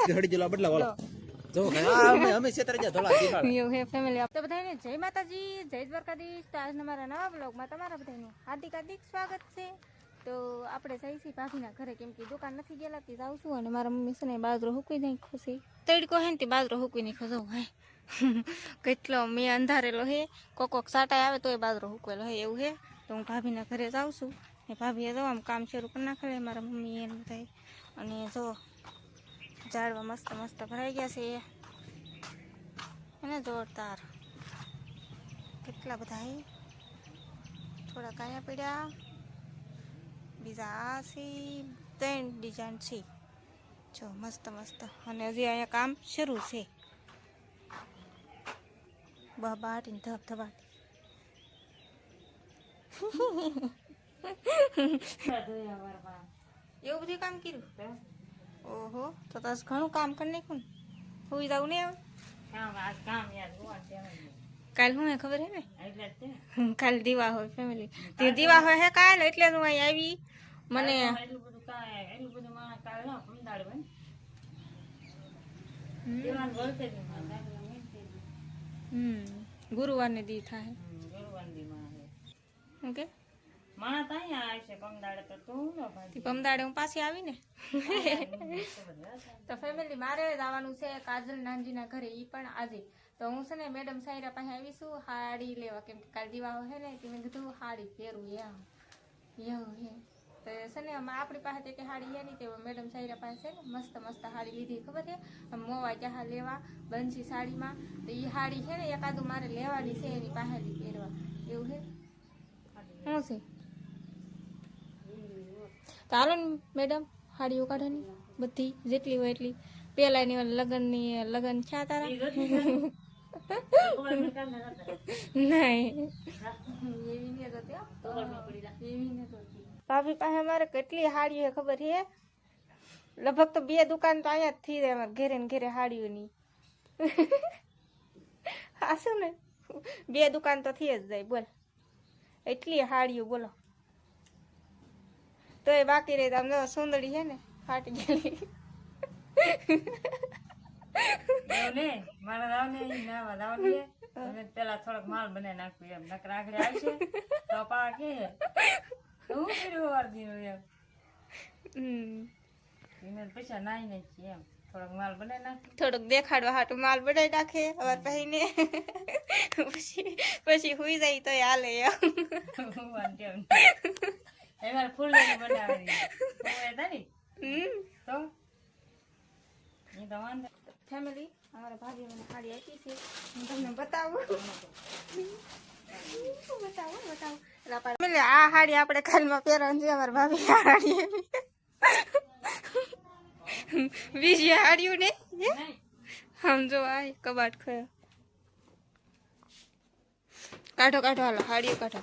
ઘડી જલા બદલા વાળો જો અમે ક્ષેત્ર જા ધોળા દીવાળ એવું હે ફેમિલી આપ તો બધાને જય માતાજી જય દ્વારકાધીશ તો આજના મારા નવા બ્લોગમાં તમારા બધાનું હાર્દિક હાર્દિક સ્વાગત છે તો આપણે જઈશી ભાભીના ઘરે કેમ કે દુકાન નથી ગયેલા તે જાઉં છું અને મારા મમ્મી છે ને બાજરો હુકવી નહીં ખુશી તડકો હે ને તે બાજરો હુકવી નહીં ખોજો હે કેટલો મેં અંધારેલો હે કોક સાટા આવે તો એ બાજરો હુકવેલો હે એવું હે તો હું ભાભીના ઘરે જાઉં છું ને ભાભીએ જો આમ કામ શરૂ કરી નાખેલે મારા મમ્મી એને બધા અને જો ઝાડવા મસ્ત મસ્ત ભરાઈ ગયા છે એને જોરદાર કેટલા બધા હે થોડા કાયા પડ્યા બીજા આ છે 3 ડિઝાઇન છે જો મસ્ત મસ્ત અને હજી અહીંયા કામ શરૂ છે બહાટીને ધબધબાટી એવું બધું કામ કર્યું ઓહો તો તાસ ઘણું કામ કરી નાખ્યું હોઈ જાવ ને કાલ હું ખબર હે ને કાલ દીવા હોય ફેમિલી તે દીવા હોય હે કાલ એટલે હું અહીં આવી મને ગુરુવાર ને દી થાય ઓકે પમદાડે હું પાછી આવી ને તો ફેમિલી મારે જવાનું છે કાજલ નાનજીના ઘરે ઈ પણ આજે તો હું છે ને મેડમ સાયરા પાસે આવીશું હાડી લેવા કેમ કે કાલ દીવા હે ને મેં કીધું હાડી પહેરું એવું હે તો છે ને આપણી પાસે કે હાડી હે નહીં તે મેડમ સાયરા પાસે છે ને મસ્ત મસ્ત હાડી લીધી ખબર છે મોવા ક્યાં લેવા બંસી સાડીમાં તો એ હાડી છે ને એકાદું મારે લેવાની છે એની પાસેથી પહેરવા એવું છે શું છે તો હાલો ને મેડમ હાડીઓ કાઢવાની બધી જેટલી હોય એટલી પેલાની લગન છે તારા ભાભી પાસે અમારે કેટલી હાડીઓ ખબર છે લગભગ તો 2 દુકાન તો અહીંયા જ થઈ જાય અમારે ઘેરે ને ઘેરે હાડીઓની હાશું ને 2 દુકાન તો થઈ જ જાય બોલ એટલી હાડીઓ બોલો તો એ બાકી રહી આમ સુંદરી છે ને ફાટી ગયેલી પેલા થોડોક માલ બનાવી નાખ્યું એમ નકર આગળ આવશે તો પા કે હું કર્યું એમ પૈસા નાઈ નાખી એમ થોડોક માલ બનાવી નાખ્યું થોડુંક દેખાડવા હાટું માલ બનાવી નાખે અવાર પહેરીને પછી હુઈ જાય તો હાલે એમાં ફૂલ લઈને બનાવી તો ફેમિલી અમારા ભાભી મને સાડી આપી છે હું તમને બતાવું આ સાડી આપણે કાલમાં પહેરવાની છે અમારા ભાભી આ સાડી બીજી સાડીઓ ને સમજો આ કબાટ ખોયો કાઢો કાઢો હાલો સાડીઓ કાઢો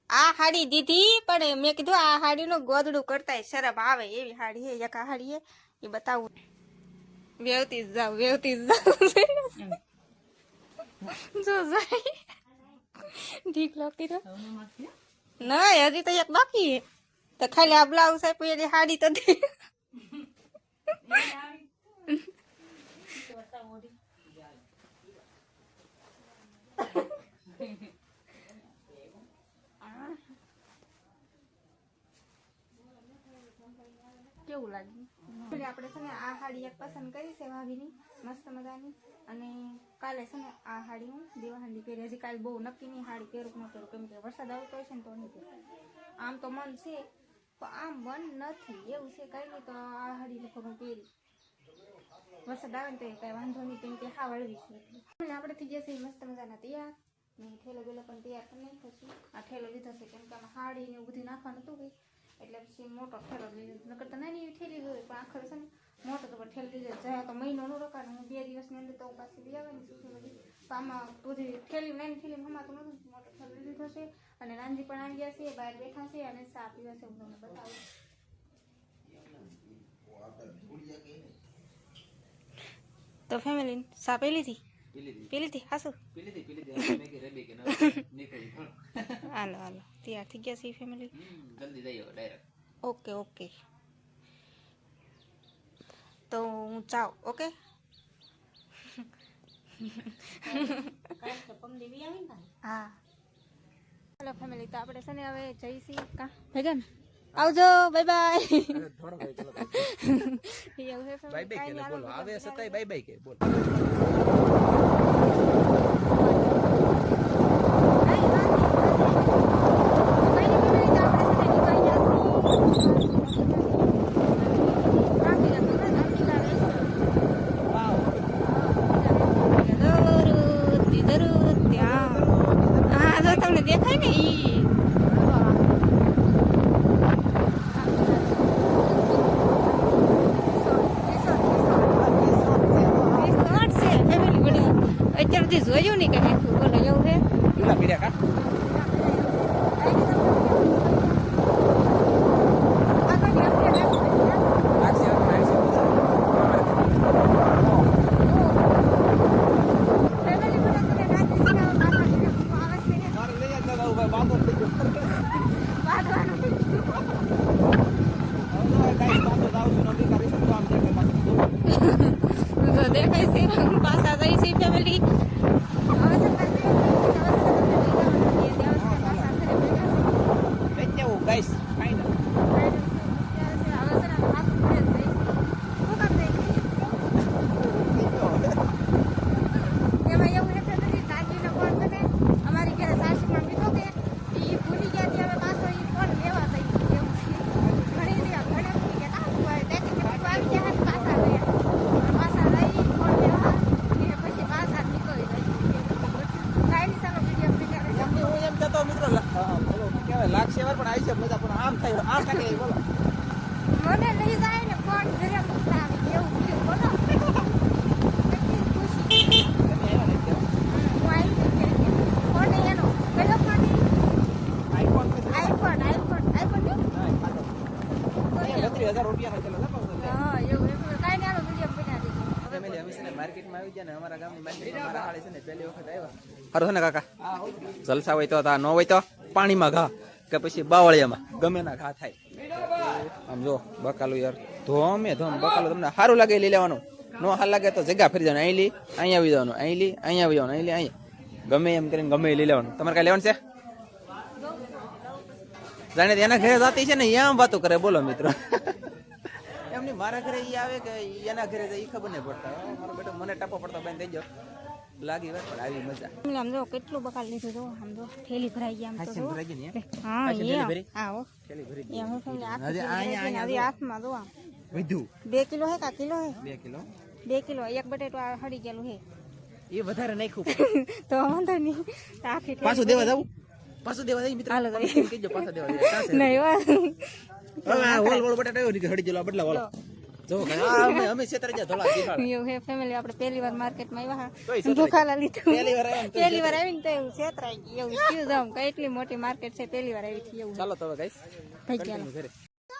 આ હાડી દીધી પણ મેં કીધું આ હાડીનું ગોદડું કરતા શરમ આવે એવી હાડી હે એક આ હાડી હે એ બતાવું વેવતી જ જાવ જો જાય ઠીક લાગતી તો નહીં હજી તો એક બાકી હે તો ખાલી આ બ્લાઉઝ આપ્યું એની હાડી તો દે કેવું લાગ્યું આપણે છે ને આ હાડી એક પસંદ કરી છે ભાભીની મસ્ત મજાની અને કાલે છે ને આ હાડી હું દિવાહાંડી પહેરી હજી કાલે બહુ નક્કી નહીં હાડી પહેરું ન પહેરું કેમ કે વરસાદ આવતો હોય છે ને તો નહીં પહેરું આમ તો મન છે પણ આમ મન નથી એવું છે કઈ નહીં તો આ હાડી લગભગ હું પહેરી વરસાદ આવે ને તો કઈ વાંધો નહીં કેમ કે હા વળવી છે આપણે થઈ જશે મસ્ત મજાના તૈયાર ને ઠેલો બેલો પણ તૈયાર કરી નાખ્યો છું આ ઠેલો લીધો છે કેમ કે આમાં હાડી ને એવું બધું નાખવાનું હતું કંઈ એટલે પછી મોટો ઠેલો લીધો નકર તો નાની એવી ઠેલી હોય પણ આખર છે ને મોટો તો ઠેલો લીધો જાય તો મહિનો નો રોકાણ હું 2 દિવસની અંદર તો પાછી લઈ આવવાની છું બધી તો આમાં બધી ઠેલી નાની ઠેલી હમાતું નથી મોટો ઠેલો લીધો છે અને નાનજી પણ આવી ગયા છે બહાર બેઠા છે અને ચા પીવા છે હું તમને બતાવું તો ફેમિલી ચા પી લીધી પીલી હતી હાસુ હાલો હાલો તૈયાર થઈ ગયા છે ફેમિલી જલ્દી જઈએ ડાયરેક્ટ ઓકે ઓકે તો તો હું જાઉં. ઓકે હા હેલો ફેમિલી, તો આપણે છે ને હવે જઈશી કા ભેગા આવજો, બાય બાય. થોડો ભાઈ ચલો એવું છે બાય બાય કે બોલો આવે સતાય બાય બાય કે બોલ તમને દેખાય ને ઈ અત્યારથી જોયું નહીં કઈ બોલો એવું છે. પેલા પીડ્યા કા દેખાય છે પાછા જઈ છે ફેમિલી. ગાઈસ ફાઇનલ અમારી ઘરે સાસુમાં કીધું કે ઈ ભૂલી ગયા કે હવે પાછો ઈ ફોન લેવા જઈ એવું છે. ઘણી ભૂલી ગયા આવી ગયા પાછા લઈ ફોન લેવા અને પછી પાછા નીકળી જાય. કાંઈ નહીં, ચાલો વિડીયો તમને હું એમ કહેતો મિત્રો બોલો કેવાય લાગશે વાર પણ આવી છે મજા પણ આમ થાય આમ થાય બોલો મને લઈ જાય ને ફોન ઘરે મૂકતા આવી એવું થયું બોલો. કેટલી ખુશી. તમે આવ્યા ને હું આવી ગઈ ફોન એનો કયો ફોન? આઈફોન આઈફોન ને 32,000 રૂપિયાનો ચલો હા એવું કાંઈ નહીં, આલો વિડીયો બના દેજો. ફેમિલી અમે છે ને માર્કેટમાં આવી ગયા ને અમારા ગામની માર્કેટમાં મારા હાળે છે ને પહેલી વખત આવ્યા હારું છે ને કાકા જલસા હોય તો તા ન હોય તો પાણીમાં ઘા કે પછી બાવળિયામાં ગમે ના ઘા થાય. આમ જો બકાલું યાર ધોમે ધોમ બકાલું તમને સારું લાગે લઈ લેવાનું, નો હાલ લાગે તો જગ્યા ફરી જવાનું, અહીં લી અહીંયા આવી જવાનું, અહીં લી અહીંયા આવી જવાનું, અહીં લી અહીંયા ગમે એમ કરીને ગમે લઈ લેવાનું. તમારે કાંઈ લેવાનું છે? જાણે એના ઘરે જાતી છે ને એમ વાતો કરે બોલો મિત્રો. એમની મારા ઘરે ઈ આવે કે એના ઘરે જાય ઈ ખબર નહીં પડતા. મારો બેટો મને ટપો પડતો બેન થઈ ગયો લાગી વાત પણ આવી મજા. આમ જો કેટલું બકાલ લીધું જો આમ જો થેલી ભરાઈ ગઈ આમ તો હાસી જો. ભરાઈ ગઈ ને હા હાસી થેલી ભરી? હા હો થેલી ભરી એ ગઈ. હું ફેમિલી આખી હજી થેલી અહીંયા ભરાઈ ગઈ. હજી હાથમાં જો આમ વધુ 2 કિલો હે કા કિલો હે? 2 કિલો 2 કિલો એક બટેટું આ હળી ગયેલું હે એ વધારે નાખ્યું. તો વાંધો નહીં આખી થેલી પાછું દેવા જાવું? પાછું દેવા જાય મિત્ર? હાલો તો. એમ કહેજો પાછા દેવા જાય. ક્યાં છે? નહીં હો. હવે આ વોલ વોલ બટાટા આવ્યો ને કે હળી ગયેલો આ બદલા વાળો. જો કે અમે છેતર જા ધોળા દીવાળ. એવું હે ફેમિલી, આપણે પહેલી વાર માર્કેટમાં આવ્યા તોય હા છેતરાઈ ધોખાલા લીધું. પહેલી વાર આવ્યા ને તોય પહેલી વાર આવીને તો એવું છેતરાઈ ગયું એવું થયું જામ. કેટલી મોટી માર્કેટ છે, પહેલી વાર આવી છે એવું ચાલો તો હવે ગાઈસ થઈ ગયા. ઘરે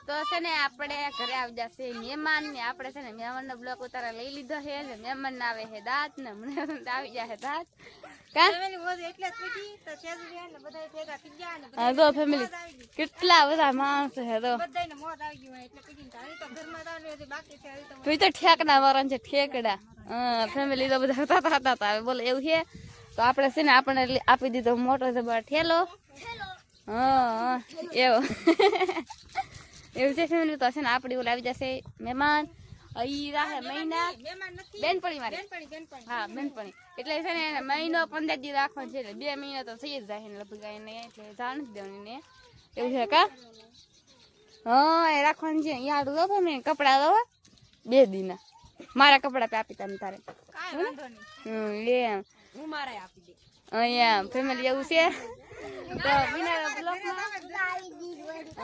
તો છે ને આપણે ઘરે આવી જશે મહેમાન ને આપણે છે ને મહેમાન નો બ્લોક ઉતારા લઈ લીધો છે ને મહેમાન આવે છે દાંત ને મને આવી જાય દાંત કેટલા બધા માણસો છે તો તું તો ઠેકડા વાળા છે ઠેકડા. ફેમિલી તો બધા હતા હતા બોલો એવું છે. તો આપણે છે ને આપણને આપી દીધો મોટો જબર ઠેલો. હા એવું એવું છે ફેમિલી. તો છે ને આપડી ઓલા આવી જશે મહેમાન ઈ રાહે મહિના બેનપણી મારી. હા બેનપણી એટલે છે ને એને મહિનો 15 દી રાખવાનો છે, એટલે 2 મહિના તો થઈ જ જાય ને લગભગ એને, એટલે જાણ જ દેવાની ને એવું છે કા. હા એ રાખવાનું છે. યાદ દો મેં કપડા દો 2 દીના મારા કપડા પે આપી તમે તારે એમ હું મારે આપી દે અહીંયા ફેમિલી એવું છે. તો વિના બ્લોકમાં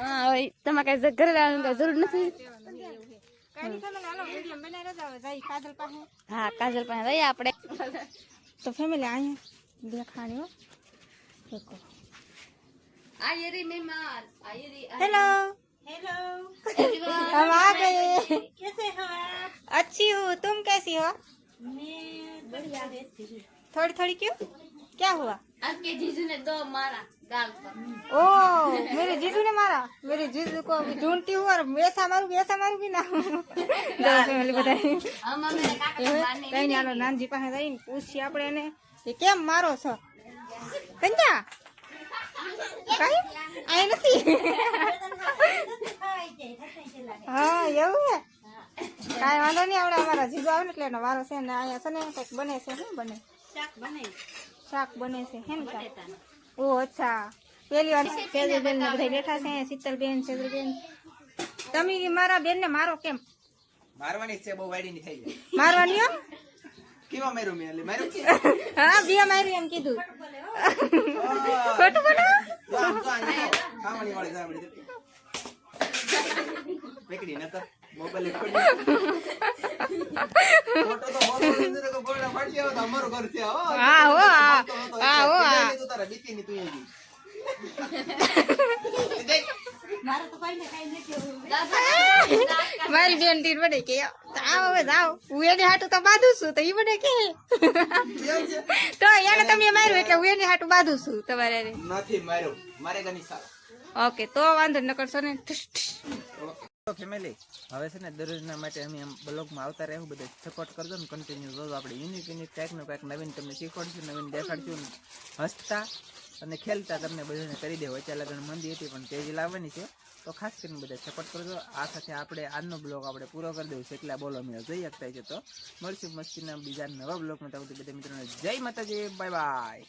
હા તમારે કઈ ઘરે આવવાની કઈ જરૂર નથી. હા કાજલ પાસે જઈએ આપણે. તો ફેમિલી અહીંયા દેખાણી हेलो हेलो हम आ गए कैसे हो आप? अच्छी हूँ, तुम कैसी हो? मैं बढ़िया। थोड़ी थोड़ी क्यों क्या हुआ? आपके जीजू ने दो मारा गाल पर ओ मेरे जीजू ने मारा मेरे जीजू को अभी ढूंढती हूँ और वैसा मारूंगी ना ફેમિલી બધા हम मेरे काका को मारने કઈ નહીં હાલો નાનજી પાસે જઈને પૂછીએ આપણે એને કે કેમ મારો છો કંજા કઈ આ નથી હા એવું છે કાંઈ વાંધો નહીં આપણે અમારા જીજુ આવે ને એટલે એનો વારો છે ને અહીંયા છે ને કંઈક બને છે શું બને શાક બને છે હે ને શાક ઓ અચ્છા પેલી વાર સેજલબેન ને બધા બેઠા છે શીતલબેન સેજલબેન તમે મારા બેન ને મારો કેમ મારવાની છે બહુ વાડી ની થઈ જાય મારવાની હો કેવા માર્યું મેં એટલે માર્યું હા બે માર્યું એમ કીધું ખોટું બોલો ખાવાની વાળી સાંભળી પેકડી ન તો મોબાઈલ ફોટો તો મોટો અંદર કો ગોળા ફાડી આવો તો અમારું ઘર છે હો હા હો હા હો તું તારા બીતી ની તું એજી મારી બેન તીર બને કે જાઓ હવે જાઓ હું એની હાટું તો બાંધું છું તો ઈ બને કે તો એને તમે માર્યું એટલે હું એની હાટું બાંધું છું તમારે નથી માર્યો મારે ગની સાલ ઓકે તો વાંધો ન કરશો ને તો ફેમિલી હવે છે ને દરરોજના માટે અમે આમ બ્લોગમાં આવતા રહેવું બધા સપોર્ટ કરજો ને કન્ટિન્યુ જોજો આપણે યુનિક કંઈક ને કંઈક નવીન તમને શીખવાડશું નવીન દેખાડશું હસતા અને ખેલતા તમને બધાને કરી દેવો અત્યારે લગન મંદી હતી પણ તેજી લાવવાની છે તો ખાસ કરીને બધા સપોર્ટ કરજો આ સાથે આપણે આજનો બ્લોગ આપણે પૂરો કરી દેવું છે એટલા બોલો અમે જઈ શકતા છે તો મળશું મસ્તીના બીજા નવા બ્લોગમાં ત્યાં બધા મિત્રોને જય માતાજી બાય બાય